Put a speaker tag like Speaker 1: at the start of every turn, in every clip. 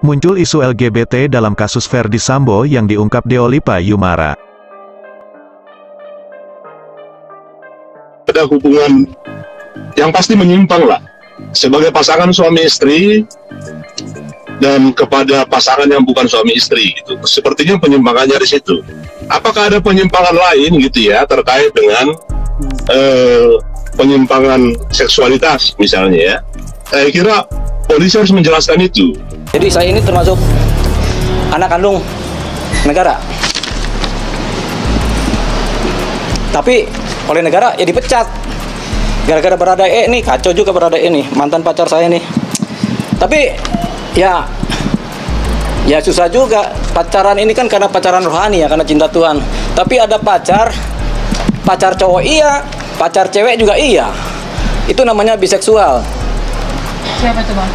Speaker 1: Muncul isu LGBT dalam kasus Ferdy Sambo yang diungkap Deolipa Yumara.
Speaker 2: Ada hubungan yang pasti menyimpang lah, sebagai pasangan suami istri dan kepada pasangan yang bukan suami istri gitu. Sepertinya penyimpangannya di situ. Apakah ada penyimpangan lain gitu ya terkait dengan penyimpangan seksualitas misalnya ya? Saya kira polisi harus menjelaskan itu.
Speaker 3: Jadi saya ini termasuk anak kandung negara. Tapi oleh negara ya dipecat. Gara-gara Baradae nih, kacau juga Baradae nih, mantan pacar saya nih. Tapi ya susah juga. Pacaran ini kan karena pacaran rohani ya, karena cinta Tuhan. Tapi ada pacar cowok iya, pacar cewek juga iya. Itu namanya biseksual.
Speaker 4: Siapa itu, Bang?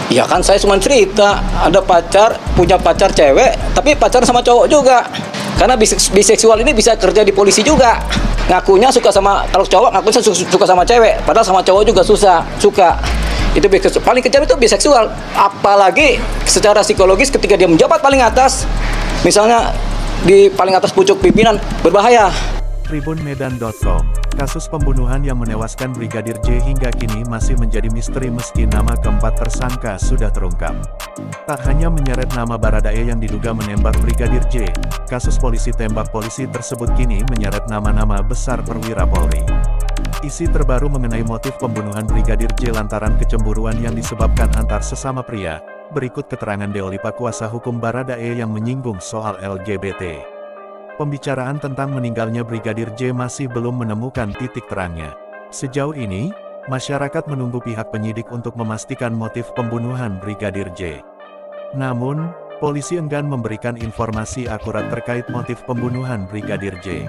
Speaker 3: Ya kan saya cuma cerita, ada punya pacar cewek, tapi pacar sama cowok juga. Karena biseksual ini bisa kerja di polisi juga. Ngakunya suka sama, kalau cowok ngakunya suka sama cewek, padahal sama cowok juga suka. Itu paling kejam itu biseksual. Apalagi secara psikologis ketika dia menjabat paling atas, misalnya di paling atas pucuk pimpinan, berbahaya.
Speaker 1: Tribunmedan.com. Kasus pembunuhan yang menewaskan Brigadir J hingga kini masih menjadi misteri meski nama keempat tersangka sudah terungkap. Tak hanya menyeret nama Baradae yang diduga menembak Brigadir J, kasus polisi tembak polisi tersebut kini menyeret nama-nama besar perwira Polri. Isi terbaru mengenai motif pembunuhan Brigadir J lantaran kecemburuan yang disebabkan antar sesama pria. Berikut keterangan Deolipa kuasa hukum Baradae yang menyinggung soal LGBT. Pembicaraan tentang meninggalnya Brigadir J masih belum menemukan titik terangnya. Sejauh ini, masyarakat menunggu pihak penyidik untuk memastikan motif pembunuhan Brigadir J. Namun, polisi enggan memberikan informasi akurat terkait motif pembunuhan Brigadir J.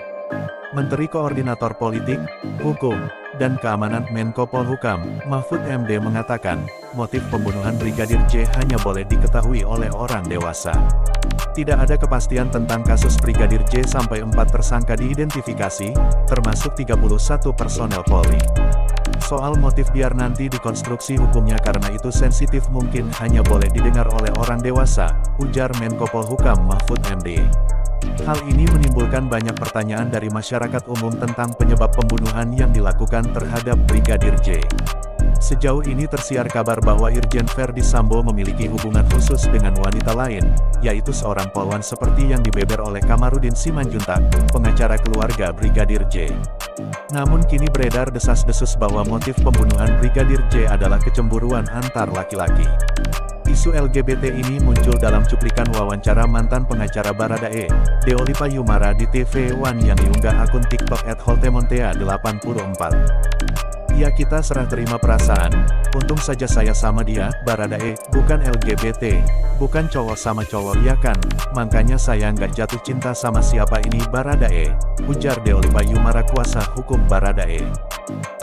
Speaker 1: Menteri Koordinator Politik, Hukum, dan Keamanan Menko Polhukam, Mahfud MD mengatakan, motif pembunuhan Brigadir J hanya boleh diketahui oleh orang dewasa. Tidak ada kepastian tentang kasus Brigadir J sampai 4 tersangka diidentifikasi, termasuk 31 personel Polri. Soal motif biar nanti dikonstruksi hukumnya karena itu sensitif mungkin hanya boleh didengar oleh orang dewasa, ujar Menko Polhukam Mahfud MD. Hal ini menimbulkan banyak pertanyaan dari masyarakat umum tentang penyebab pembunuhan yang dilakukan terhadap Brigadir J. Sejauh ini tersiar kabar bahwa Irjen Ferdy Sambo memiliki hubungan khusus dengan wanita lain, yaitu seorang polwan seperti yang dibeber oleh Kamarudin Simanjuntak, pengacara keluarga Brigadir J. Namun kini beredar desas-desus bahwa motif pembunuhan Brigadir J adalah kecemburuan antar laki-laki. Isu LGBT ini muncul dalam cuplikan wawancara mantan pengacara Baradae, Deolipa Yumara di TV One yang diunggah akun TikTok @holtemontea84. Ya kita serah terima perasaan, untung saja saya sama dia, Baradae, bukan LGBT, bukan cowok sama cowok ya kan, makanya saya nggak jatuh cinta sama siapa ini Baradae, ujar Deolipa Yumara kuasa hukum Baradae.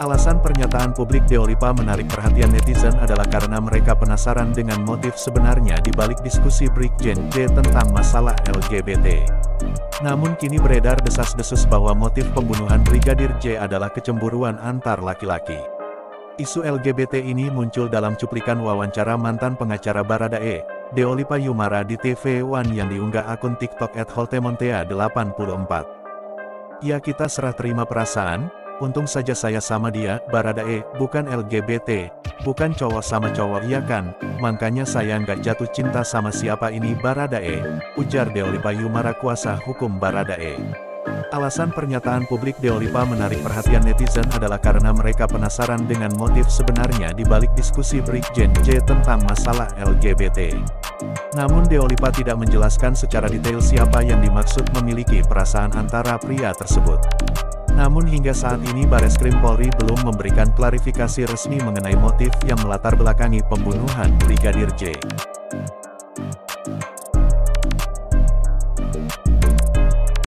Speaker 1: Alasan pernyataan publik Deolipa menarik perhatian netizen adalah karena mereka penasaran dengan motif sebenarnya di balik diskusi Brigjen J tentang masalah LGBT. Namun kini beredar desas-desus bahwa motif pembunuhan Brigadir J adalah kecemburuan antar laki-laki. Isu LGBT ini muncul dalam cuplikan wawancara mantan pengacara Baradae, Deolipa Yumara di TV One yang diunggah akun TikTok @holtemontea84. Ya kita serah terima perasaan, untung saja saya sama dia, Baradae, bukan LGBT, bukan cowok sama cowok ya kan, makanya saya nggak jatuh cinta sama siapa ini Baradae, ujar Deolipa Yumara kuasa hukum Baradae. Alasan pernyataan publik Deolipa menarik perhatian netizen adalah karena mereka penasaran dengan motif sebenarnya di balik diskusi Brigjen J tentang masalah LGBT. Namun Deolipa tidak menjelaskan secara detail siapa yang dimaksud memiliki perasaan antara pria tersebut. Namun hingga saat ini Bareskrim Polri belum memberikan klarifikasi resmi mengenai motif yang melatar belakangi pembunuhan Brigadir J.